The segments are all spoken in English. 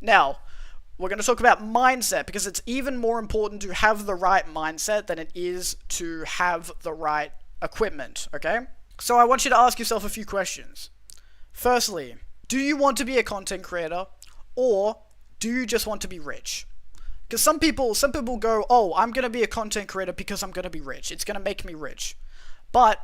Now, we're going to talk about mindset, because it's even more important to have the right mindset than it is to have the right equipment, okay? So I want you to ask yourself a few questions. Firstly, do you want to be a content creator, or do you just want to be rich? Because some people go, oh, I'm going to be a content creator because I'm going to be rich. It's going to make me rich. But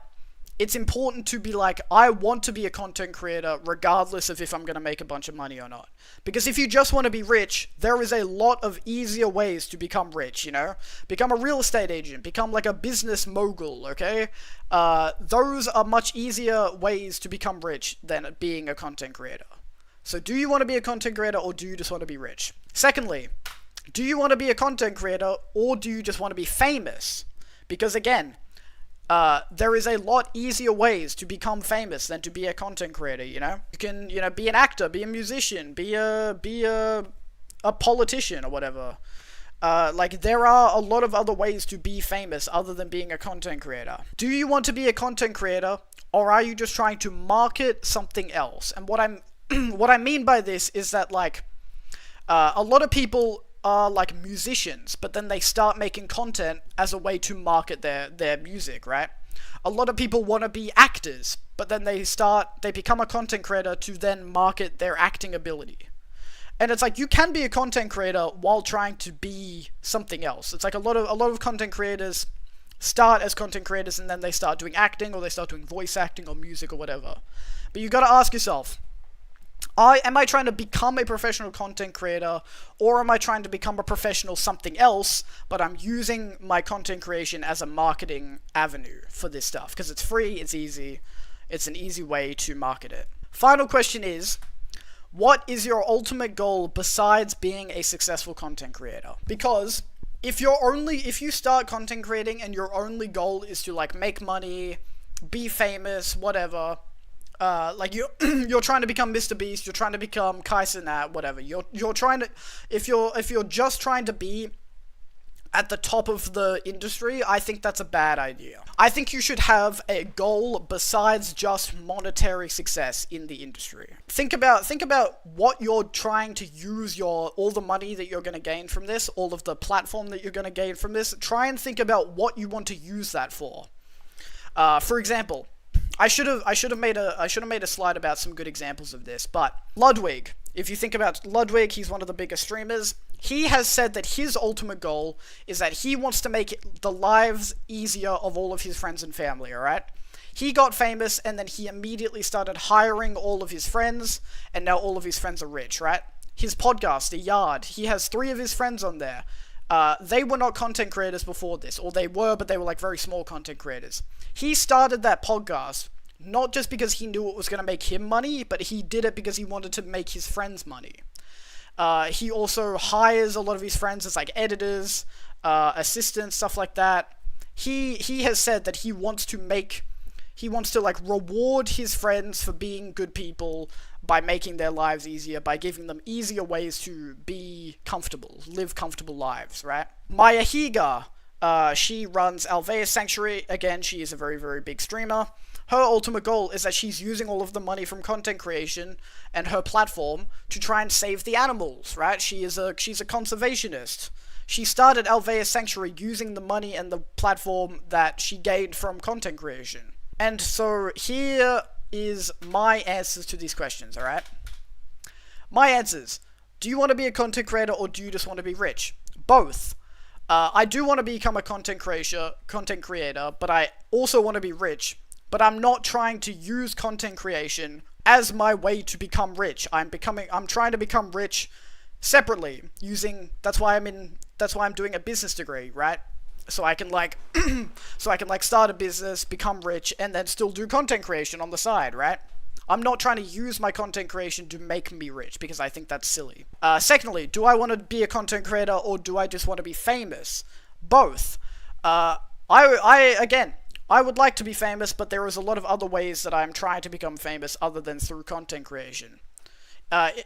it's important to be like, I want to be a content creator regardless of if I'm going to make a bunch of money or not. Because if you just want to be rich, there is a lot of easier ways to become rich, you know? Become a real estate agent, become like a business mogul, okay? Those are much easier ways to become rich than being a content creator. So do you want to be a content creator, or do you just want to be rich? Secondly, do you want to be a content creator, or do you just want to be famous? Because again, there is a lot easier ways to become famous than to be a content creator, you know? You can, be an actor, be a musician, be a politician or whatever. Like, there are a lot of other ways to be famous other than being a content creator. Do you want to be a content creator, or are you just trying to market something else? And what I mean by this is that, like, a lot of people are like musicians, but then they start making content as a way to market their music, right? A lot of people want to be actors, but then they become a content creator to then market their acting ability. And it's like, you can be a content creator while trying to be something else. It's like a lot of content creators start as content creators and then they start doing acting, or they start doing voice acting or music or whatever. But you got to ask yourself, am I trying to become a professional content creator, or am I trying to become a professional something else, but I'm using my content creation as a marketing avenue for this stuff? Because it's free, it's easy, it's an easy way to market it. Final question is, what is your ultimate goal besides being a successful content creator? Because if you start content creating and your only goal is to like make money, be famous, whatever, like you're trying to become Mr. Beast, you're trying to become Kai Cenat, whatever. You're trying to, if you're just trying to be at the top of the industry, I think that's a bad idea. I think you should have a goal besides just monetary success in the industry. Think about what you're trying to use all the money that you're going to gain from this, all of the platform that you're going to gain from this. Try and think about what you want to use that for. For example, I should have made a slide about some good examples of this, but Ludwig, if you think about Ludwig, he's one of the biggest streamers. He has said that his ultimate goal is that he wants to make the lives easier of all of his friends and family, alright? He got famous, and then he immediately started hiring all of his friends, and now all of his friends are rich, right? His podcast, The Yard, he has 3 of his friends on there. They were not content creators before this, or they were, but they were like very small content creators. He started that podcast not just because he knew it was going to make him money, but he did it because he wanted to make his friends money. He also hires a lot of his friends as like editors, assistants, stuff like that. He has said that he wants to like reward his friends for being good people by making their lives easier, by giving them easier ways to be comfortable, live comfortable lives, right? Maya Higa, she runs Alveus Sanctuary. Again, she is a very, very big streamer. Her ultimate goal is that she's using all of the money from content creation and her platform to try and save the animals, right? She's a conservationist. She started Alveus Sanctuary using the money and the platform that she gained from content creation. And so here is my answers to these questions, alright? My answers. Do you want to be a content creator, or do you just want to be rich? Both. I do want to become a content creator, but I also want to be rich. But I'm not trying to use content creation as my way to become rich. I'm trying to become rich separately that's why I'm doing a business degree, right? So I can start a business, become rich, and then still do content creation on the side, right? I'm not trying to use my content creation to make me rich, because I think that's silly. Secondly, do I want to be a content creator, or do I just want to be famous? Both. I would like to be famous, but there is a lot of other ways that I'm trying to become famous other than through content creation. I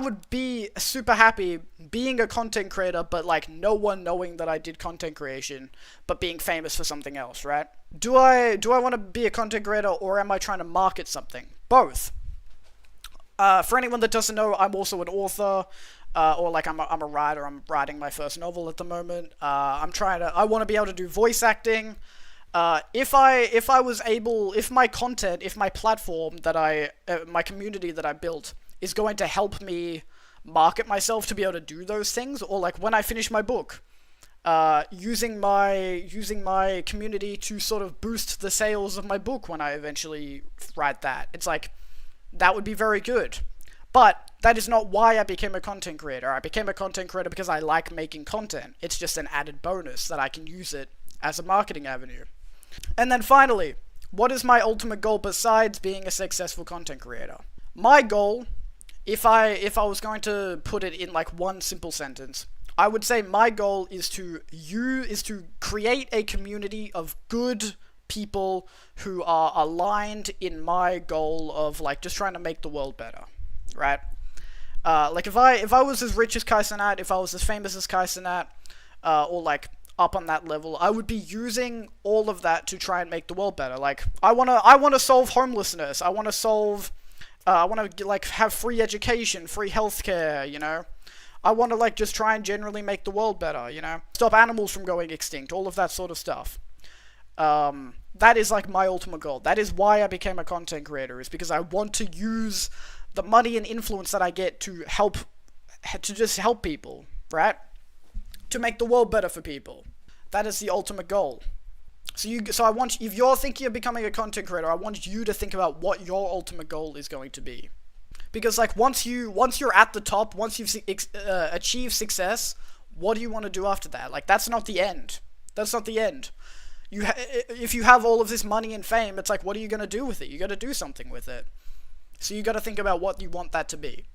would be super happy being a content creator, but like no one knowing that I did content creation, but being famous for something else, right? Do I want to be a content creator, or am I trying to market something? Both. For anyone that doesn't know, I'm also an author, or like I'm a writer. I'm writing my first novel at the moment. I want to be able to do voice acting. If my content, if my platform my community that I built is going to help me market myself to be able to do those things, or like when I finish my book, using my community to sort of boost the sales of my book when I eventually write that. It's like, that would be very good. But that is not why I became a content creator. I became a content creator because I like making content. It's just an added bonus that I can use it as a marketing avenue. And then finally, what is my ultimate goal besides being a successful content creator? My goal, if I was going to put it in like one simple sentence, I would say my goal is to create a community of good people who are aligned in my goal of like just trying to make the world better, right? Like if I was as rich as Kai Cenat, if I was as famous as Kai Cenat, or like up on that level, I would be using all of that to try and make the world better. Like I wanna solve homelessness. I wanna like have free education, free healthcare. You know, I wanna like just try and generally make the world better. You know, stop animals from going extinct. All of that sort of stuff. That is like my ultimate goal. That is why I became a content creator, is because I want to use the money and influence that I get to just help people, right? To make the world better for people. That is the ultimate goal. So I want, if you're thinking of becoming a content creator, I want you to think about what your ultimate goal is going to be. Because like once you're at the top, once you've achieved success, what do you want to do after that? Like that's not the end. That's not the end. If you have all of this money and fame, it's like, what are you going to do with it? You got to do something with it. So you got to think about what you want that to be.